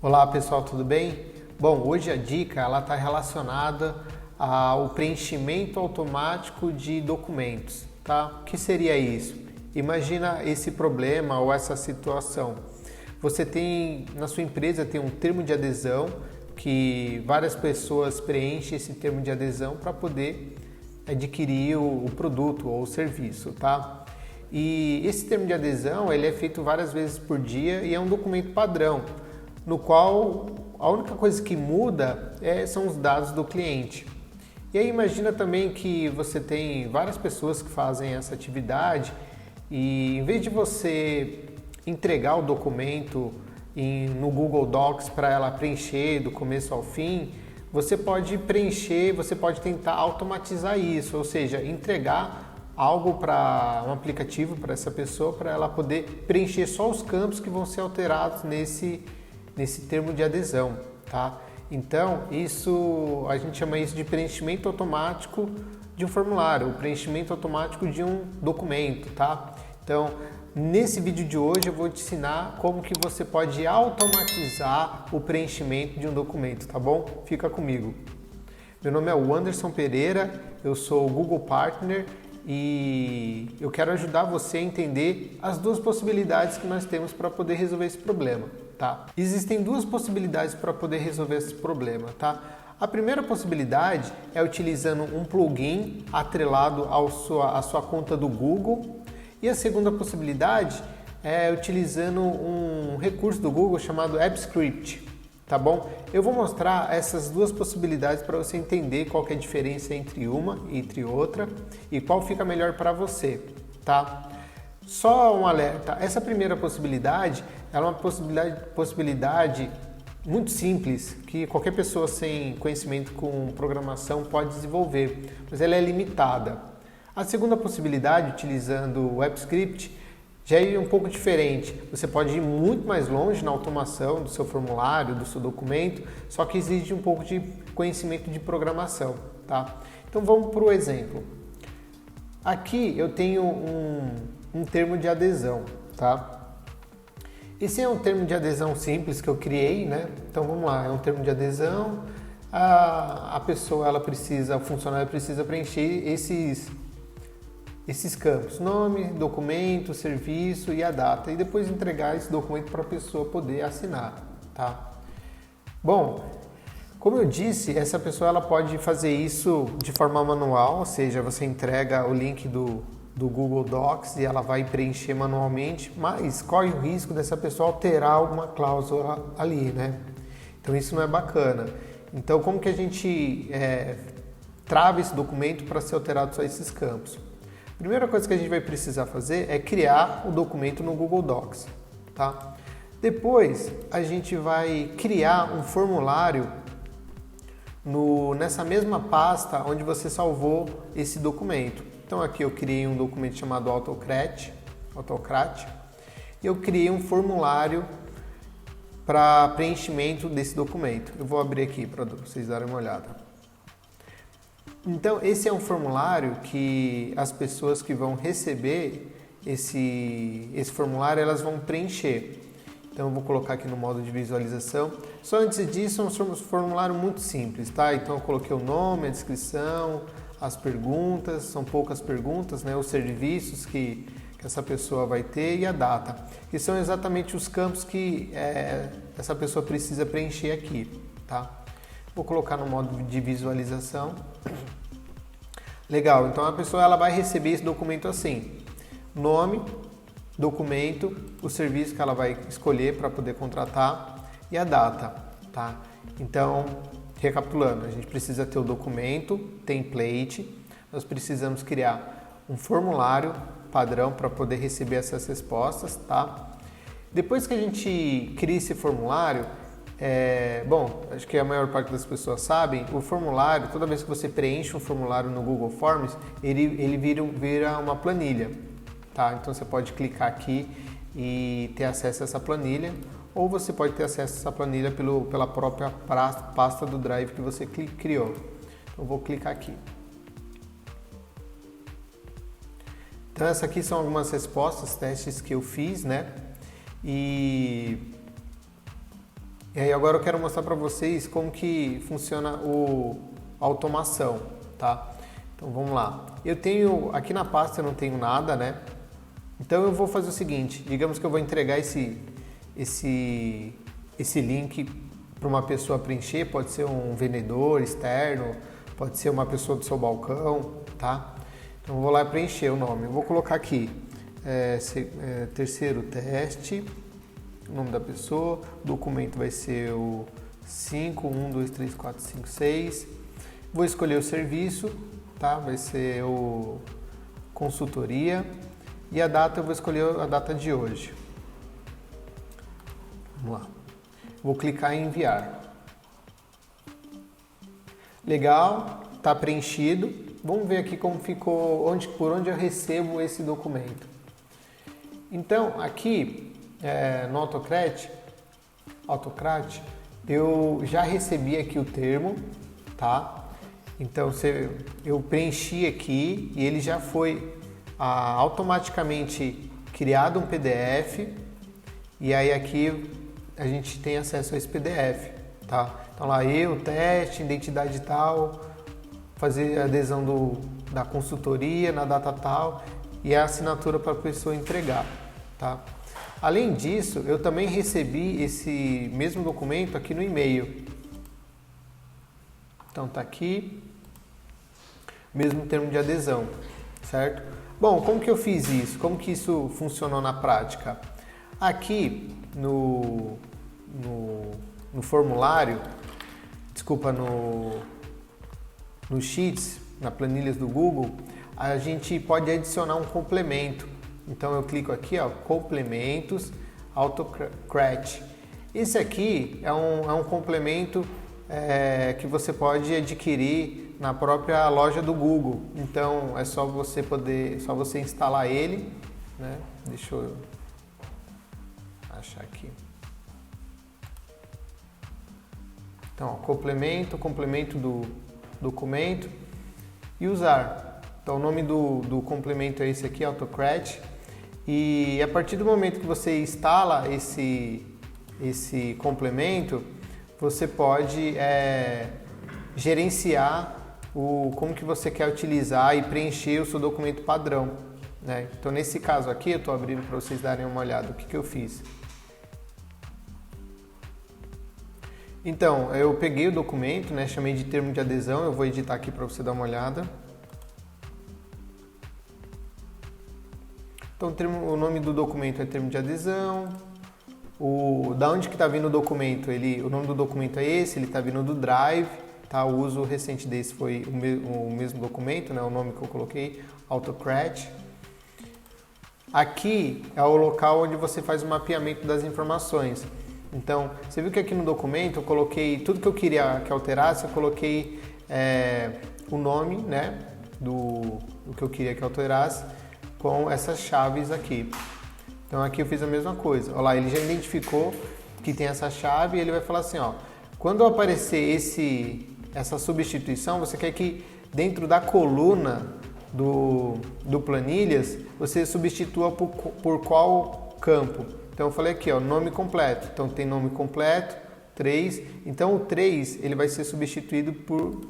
Olá pessoal, tudo bem? Bom, hoje a dica ela está relacionada ao preenchimento automático de documentos, tá? O que seria isso? Imagina esse problema ou essa situação. Você tem, na sua empresa tem um termo de adesão que várias pessoas preenchem esse termo de adesão para poder adquirir o produto ou o serviço, tá? E esse termo de adesão ele é feito várias vezes por dia e é um documento padrão, no qual a única coisa que muda são os dados do cliente. E aí imagina também que você tem várias pessoas que fazem essa atividade e em vez de você entregar o documento no Google Docs para ela preencher do começo ao fim, você pode preencher, você pode tentar automatizar isso, ou seja, entregar algo para um aplicativo para essa pessoa, para ela poder preencher só os campos que vão ser alterados nesse termo de adesão, tá? Então, a gente chama isso de preenchimento automático de um formulário, o preenchimento automático de um documento, tá? Então, nesse vídeo de hoje eu vou te ensinar como que você pode automatizar o preenchimento de um documento, tá bom? Fica comigo. Meu nome é Anderson Pereira, eu sou o Google Partner e eu quero ajudar você a entender as duas possibilidades que nós temos para poder resolver esse problema, tá? Existem duas possibilidades para poder resolver esse problema, tá? A primeira possibilidade é utilizando um plugin atrelado à sua conta do Google e a segunda possibilidade é utilizando um recurso do Google chamado AppScript, tá bom? Eu vou mostrar essas duas possibilidades para você entender qual que é a diferença entre uma e entre outra e qual fica melhor para você, tá? Só um alerta, essa primeira possibilidade ela é uma possibilidade muito simples que qualquer pessoa sem conhecimento com programação pode desenvolver, mas ela é limitada. A segunda possibilidade, utilizando o AppScript, já é um pouco diferente. Você pode ir muito mais longe na automação do seu formulário, do seu documento, só que exige um pouco de conhecimento de programação, tá? Então vamos para o exemplo. Aqui eu tenho um termo de adesão, tá? Esse é um termo de adesão simples que eu criei, né? Então vamos lá, é um termo de adesão. A pessoa, o funcionário precisa preencher esses campos, nome, documento, serviço e a data, e depois entregar esse documento para a pessoa poder assinar, tá? Bom, como eu disse, essa pessoa ela pode fazer isso de forma manual, ou seja, você entrega o link do Google Docs e ela vai preencher manualmente, mas corre o risco dessa pessoa alterar alguma cláusula ali, né? Então isso não é bacana. Então como que a gente trava esse documento para ser alterado só esses campos? A primeira coisa que a gente vai precisar fazer é criar o documento no Google Docs, tá? Depois a gente vai criar um formulário nessa mesma pasta onde você salvou esse documento. Então aqui eu criei um documento chamado Autocrat e eu criei um formulário para preenchimento desse documento. Eu vou abrir aqui para vocês darem uma olhada. Então, esse é um formulário que as pessoas que vão receber esse formulário, elas vão preencher. Então, eu vou colocar aqui no modo de visualização. Só antes disso, é um formulário muito simples, tá? Então, eu coloquei o nome, a descrição, as perguntas, são poucas perguntas, né? Os serviços que essa pessoa vai ter e a data, que são exatamente os campos que essa pessoa precisa preencher aqui, tá? Vou colocar no modo de visualização. Legal, então a pessoa ela vai receber esse documento assim: nome, documento, o serviço que ela vai escolher para poder contratar e a data, tá? Então, recapitulando, a gente precisa ter o documento, template, nós precisamos criar um formulário padrão para poder receber essas respostas, tá? Depois que a gente cria esse formulário, acho que a maior parte das pessoas sabem, o formulário, toda vez que você preenche um formulário no Google Forms, ele vira uma planilha, tá? Então você pode clicar aqui e ter acesso a essa planilha, ou você pode ter acesso a essa planilha pela própria pasta do Drive que você criou. Então eu vou clicar aqui. Então essas aqui são algumas respostas, testes que eu fiz, né? E E aí agora eu quero mostrar para vocês como que funciona a automação, tá? Então vamos lá. Eu tenho, aqui na pasta eu não tenho nada, né? Então eu vou fazer o seguinte, digamos que eu vou entregar esse link para uma pessoa preencher, pode ser um vendedor externo, pode ser uma pessoa do seu balcão, tá? Então eu vou lá preencher o nome. Eu vou colocar aqui, terceiro teste, o nome da pessoa, o documento vai ser o 5123456. Vou escolher o serviço, tá? Vai ser o consultoria e a data eu vou escolher a data de hoje. Vamos lá. Vou clicar em enviar. Legal, tá preenchido. Vamos ver aqui como ficou, por onde eu recebo esse documento. Então, aqui no Autocrat, eu já recebi aqui o termo, tá? Então eu preenchi aqui e ele já foi automaticamente criado um PDF e aí aqui a gente tem acesso a esse PDF, tá? Então lá teste, identidade tal, fazer a adesão da consultoria na data tal e a assinatura para a pessoa entregar, tá? Além disso, eu também recebi esse mesmo documento aqui no e-mail. Então tá aqui, mesmo termo de adesão, certo? Bom, como que eu fiz isso? Como que isso funcionou na prática? Aqui no formulário, no Sheets, na planilhas do Google, a gente pode adicionar um complemento. Então eu clico aqui, ó, complementos, Autocrat. Esse aqui é um complemento que você pode adquirir na própria loja do Google. Então é só você instalar ele, né? Deixa eu achar aqui. Então, ó, complemento do documento e usar. Então o nome do complemento é esse aqui, Autocrat. E a partir do momento que você instala esse complemento, você pode gerenciar como que você quer utilizar e preencher o seu documento padrão, né? Então nesse caso aqui, eu estou abrindo para vocês darem uma olhada. O que eu fiz? Então, eu peguei o documento, né, chamei de termo de adesão, eu vou editar aqui para você dar uma olhada. Então o nome do documento é termo de adesão. Da onde que está vindo o documento? O nome do documento é esse, ele está vindo do Drive, tá? O uso recente desse foi o mesmo documento, né? O nome que eu coloquei, Autocrat. Aqui é o local onde você faz o mapeamento das informações. Então, você viu que aqui no documento eu coloquei tudo que eu queria que alterasse, eu coloquei o nome, né, do que eu queria que alterasse, com essas chaves aqui. Então aqui eu fiz a mesma coisa. Olha lá, ele já identificou que tem essa chave e ele vai falar assim, ó, quando aparecer essa substituição, você quer que dentro da coluna do planilhas, você substitua por qual campo? Então eu falei aqui, ó, nome completo. Então tem nome completo, 3. Então o 3 ele vai ser substituído por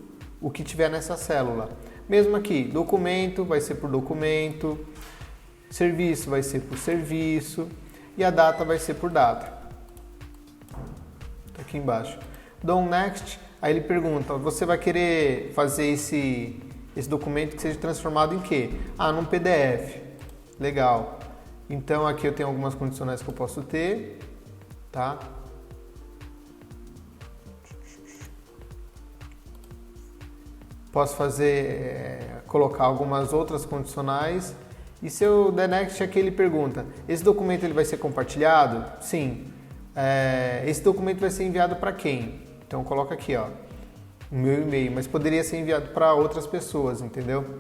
o que tiver nessa célula. Mesmo aqui, documento vai ser por documento, serviço vai ser por serviço e a data vai ser por data. Tá aqui embaixo. Dou um next, aí ele pergunta, você vai querer fazer esse documento que seja transformado em quê? Num PDF. Legal. Então aqui eu tenho algumas condicionais que eu posso ter, tá? Posso colocar algumas outras condicionais. E se eu der next aqui, ele pergunta, esse documento ele vai ser compartilhado? Sim. Esse documento vai ser enviado para quem? Então coloca aqui, ó, o meu e-mail, mas poderia ser enviado para outras pessoas, entendeu?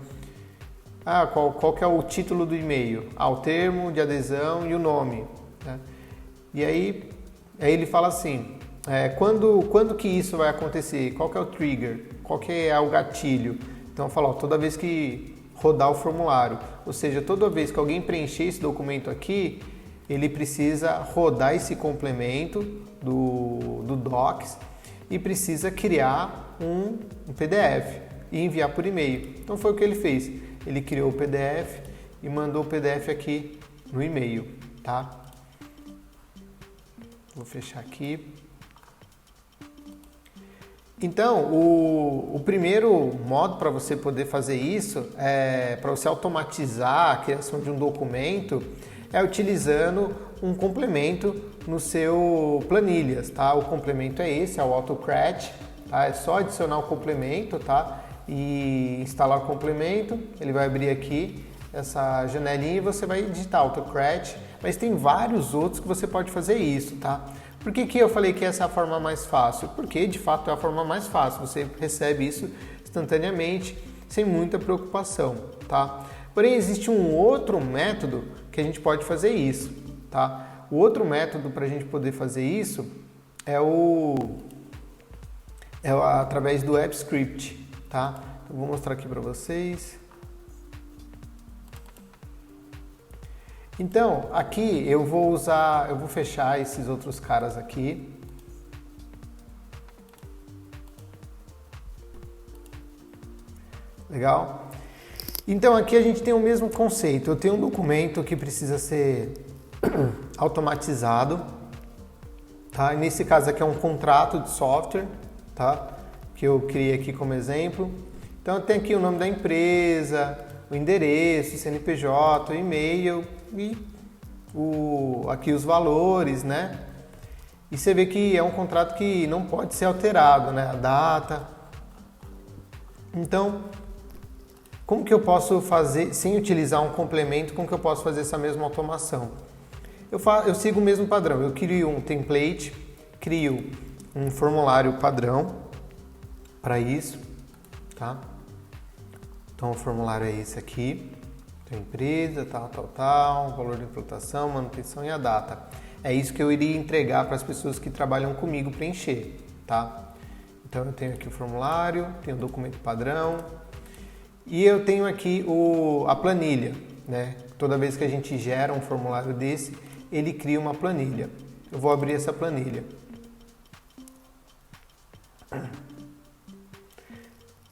Qual que é o título do e-mail? O termo de adesão e o nome, né? E aí ele fala assim, quando que isso vai acontecer? Qual que é o trigger? Qual que é o gatilho? Então fala, toda vez que rodar o formulário, ou seja, toda vez que alguém preencher esse documento aqui, ele precisa rodar esse complemento do Docs e precisa criar um PDF e enviar por e-mail. Então foi o que ele fez. Ele criou o PDF e mandou o PDF aqui no e-mail, tá? Vou fechar aqui. Então, o primeiro modo para você poder fazer isso, para você automatizar a criação de um documento, é utilizando um complemento no seu planilhas, tá? O complemento é esse, é o AutoCrat, tá? É só adicionar o complemento, tá? E instalar o complemento, ele vai abrir aqui essa janelinha e você vai digitar AutoCrat, mas tem vários outros que você pode fazer isso, tá? Por que eu falei que essa é a forma mais fácil? Porque de fato é a forma mais fácil, você recebe isso instantaneamente, sem muita preocupação, tá? Porém, existe um outro método que a gente pode fazer isso, tá? O outro método para a gente poder fazer isso é através do AppScript, tá? Eu vou mostrar aqui para vocês. Então, aqui eu vou fechar esses outros caras aqui. Legal? Então, aqui a gente tem o mesmo conceito. Eu tenho um documento que precisa ser automatizado, tá? E nesse caso aqui é um contrato de software, tá? Que eu criei aqui como exemplo. Então, eu tenho aqui o nome da empresa, o endereço, CNPJ, o e-mail e aqui os valores, né? E você vê que é um contrato que não pode ser alterado, né? A data. Então, como que eu posso fazer, sem utilizar um complemento, como que eu posso fazer essa mesma automação? Eu sigo o mesmo padrão, eu crio um template, crio um formulário padrão para isso, tá? Então o formulário é esse aqui, tem empresa, tal, valor de implantação, manutenção e a data. É isso que eu iria entregar para as pessoas que trabalham comigo preencher, tá? Então eu tenho aqui o formulário, tenho o documento padrão e eu tenho aqui a planilha, né? Toda vez que a gente gera um formulário desse, ele cria uma planilha. Eu vou abrir essa planilha.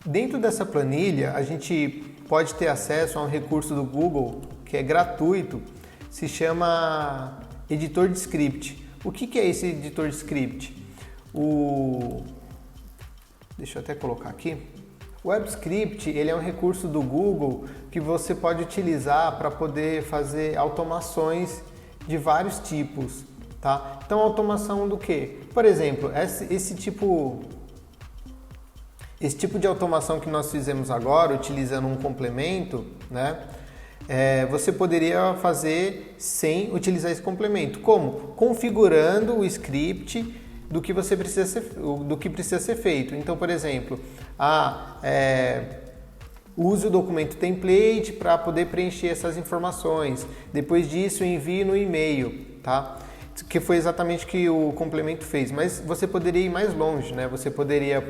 Dentro dessa planilha, a gente pode ter acesso a um recurso do Google que é gratuito, se chama editor de script. O que é esse editor de script? Deixa eu até colocar aqui. O WebScript, ele é um recurso do Google que você pode utilizar para poder fazer automações de vários tipos, tá? Então, automação do quê? Por exemplo, esse tipo de automação que nós fizemos agora, utilizando um complemento, né? Você poderia fazer sem utilizar esse complemento. Como? Configurando o script do que precisa ser feito. Então, por exemplo, use o documento template para poder preencher essas informações. Depois disso, envie no e-mail, tá? Que foi exatamente o que o complemento fez, mas você poderia ir mais longe, né? Você poderia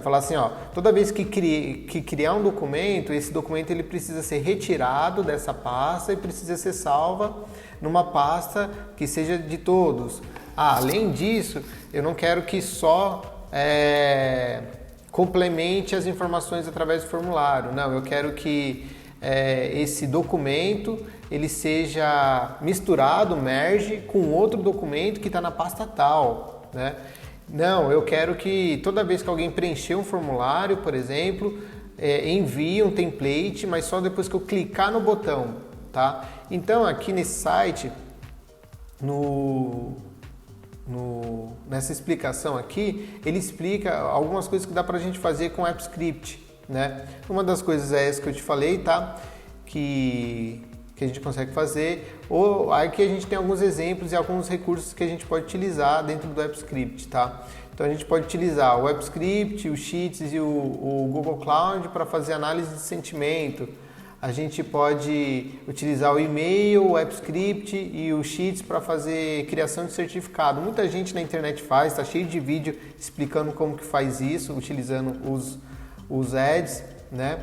falar assim, ó, toda vez que criar um documento, esse documento ele precisa ser retirado dessa pasta e precisa ser salva numa pasta que seja de todos. Além disso, eu não quero que só complemente as informações através do formulário. Não, eu quero que esse documento ele seja misturado, merge com outro documento que está na pasta tal, né? Não, eu quero que toda vez que alguém preencher um formulário, por exemplo, envie um template, mas só depois que eu clicar no botão, tá? Então aqui nesse site, nessa explicação aqui, ele explica algumas coisas que dá pra gente fazer com AppScript, né? Uma das coisas é essa que eu te falei, tá? Que a gente consegue fazer, ou aqui a gente tem alguns exemplos e alguns recursos que a gente pode utilizar dentro do AppScript, tá? Então a gente pode utilizar o AppScript, o Sheets e o Google Cloud para fazer análise de sentimento. A gente pode utilizar o e-mail, o AppScript e o Sheets para fazer criação de certificado. Muita gente na internet faz, está cheio de vídeo explicando como que faz isso, utilizando os ads, né?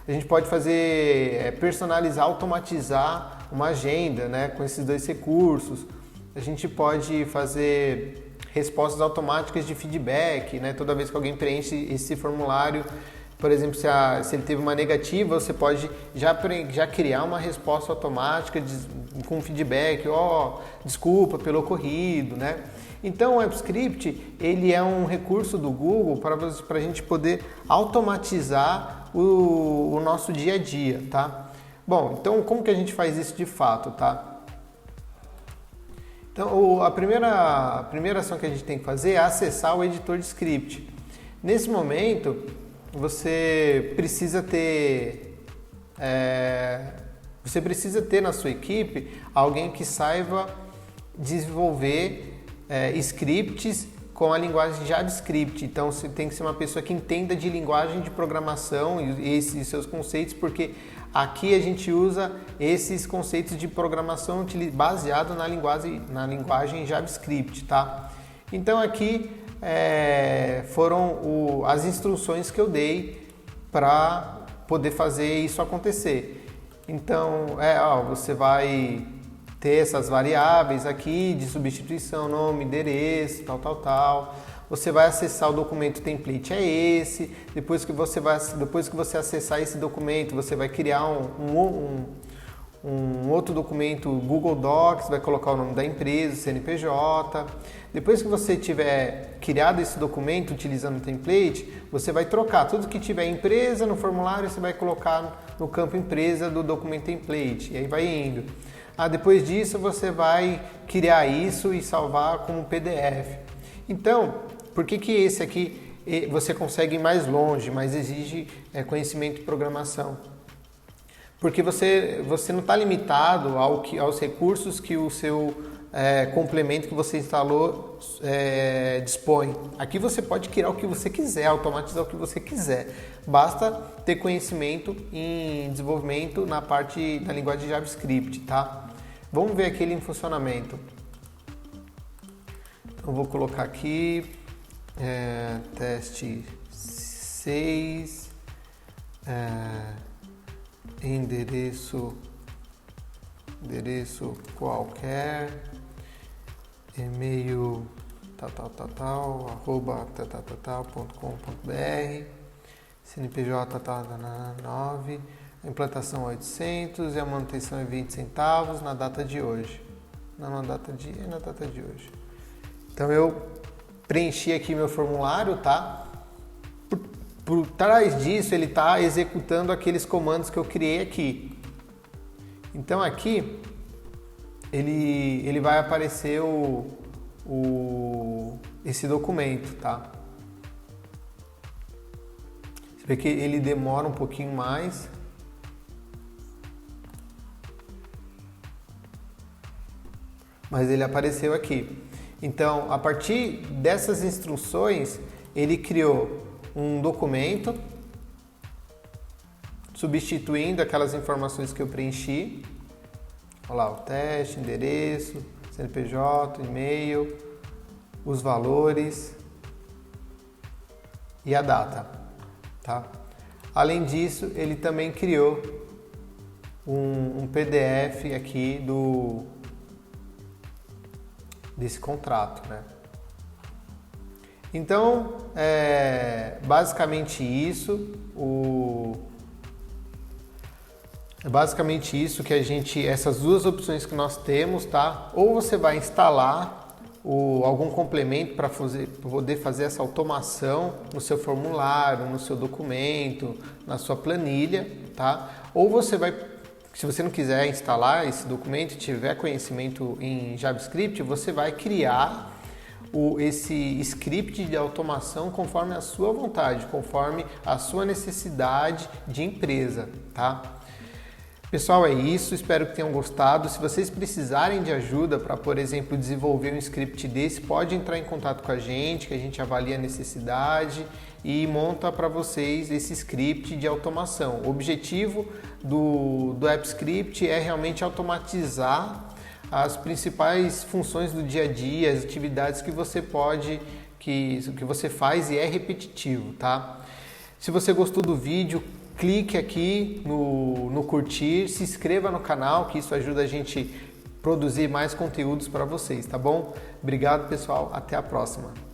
A gente pode fazer, personalizar, automatizar uma agenda, né, com esses dois recursos. A gente pode fazer respostas automáticas de feedback, né, toda vez que alguém preenche esse formulário. Por exemplo, se ele teve uma negativa, você pode já criar uma resposta automática com feedback, desculpa pelo ocorrido, né? Então, o AppScript, ele é um recurso do Google para a gente poder automatizar o nosso dia a dia, tá? Bom, então como que a gente faz isso de fato, tá? Então, a primeira ação que a gente tem que fazer é acessar o editor de script. Nesse momento, você precisa ter na sua equipe alguém que saiba desenvolver scripts com a linguagem JavaScript. Então, você tem que ser uma pessoa que entenda de linguagem de programação e esses seus conceitos, porque aqui a gente usa esses conceitos de programação baseado na linguagem JavaScript, tá? Então, aqui foram as instruções que eu dei para poder fazer isso acontecer. Então, você vai ter essas variáveis aqui de substituição, nome, endereço, tal. Você vai acessar o documento template, é esse. Depois que você acessar esse documento, você vai criar um outro documento Google Docs, vai colocar o nome da empresa, CNPJ. Depois que você tiver criado esse documento utilizando o template, você vai trocar tudo que tiver empresa no formulário, você vai colocar no campo empresa do documento template, e aí vai indo. Depois disso você vai criar isso e salvar como PDF. Então, por que esse aqui você consegue ir mais longe, mas exige conhecimento de programação? Porque você não está limitado aos recursos que o seu complemento que você instalou dispõe. Aqui você pode criar o que você quiser, automatizar o que você quiser. Basta ter conhecimento em desenvolvimento na linguagem JavaScript, tá? Vamos ver aqui ele em funcionamento. Então, vou colocar aqui teste 6, endereço qualquer, e-mail @.com.br, CNPJ 9, a implantação 800 e a manutenção é 20 centavos na data de hoje. Na data de hoje. Então eu preenchi aqui meu formulário, tá? Por trás disso ele está executando aqueles comandos que eu criei aqui. Então aqui ele vai aparecer esse documento, tá? Você vê que ele demora um pouquinho mais. Mas ele apareceu aqui. Então, a partir dessas instruções, ele criou um documento substituindo aquelas informações que eu preenchi. Olha lá, o teste, endereço, CNPJ, e-mail, os valores e a data, tá? Além disso, ele também criou um PDF aqui desse contrato, né? Então, basicamente isso que essas duas opções que nós temos, tá? Ou você vai instalar algum complemento para poder fazer essa automação no seu formulário, no seu documento, na sua planilha, tá? Ou você vai, se você não quiser instalar esse documento e tiver conhecimento em JavaScript, você vai criar esse script de automação conforme a sua vontade, conforme a sua necessidade de empresa, tá? Pessoal, é isso, espero que tenham gostado. Se vocês precisarem de ajuda para, por exemplo, desenvolver um script desse, pode entrar em contato com a gente, que a gente avalia a necessidade e monta para vocês esse script de automação. O objetivo do AppScript é realmente automatizar as principais funções do dia a dia, as atividades que você faz e é repetitivo, tá? Se você gostou do vídeo, clique aqui no curtir, se inscreva no canal, que isso ajuda a gente a produzir mais conteúdos para vocês, tá bom? Obrigado, pessoal. Até a próxima.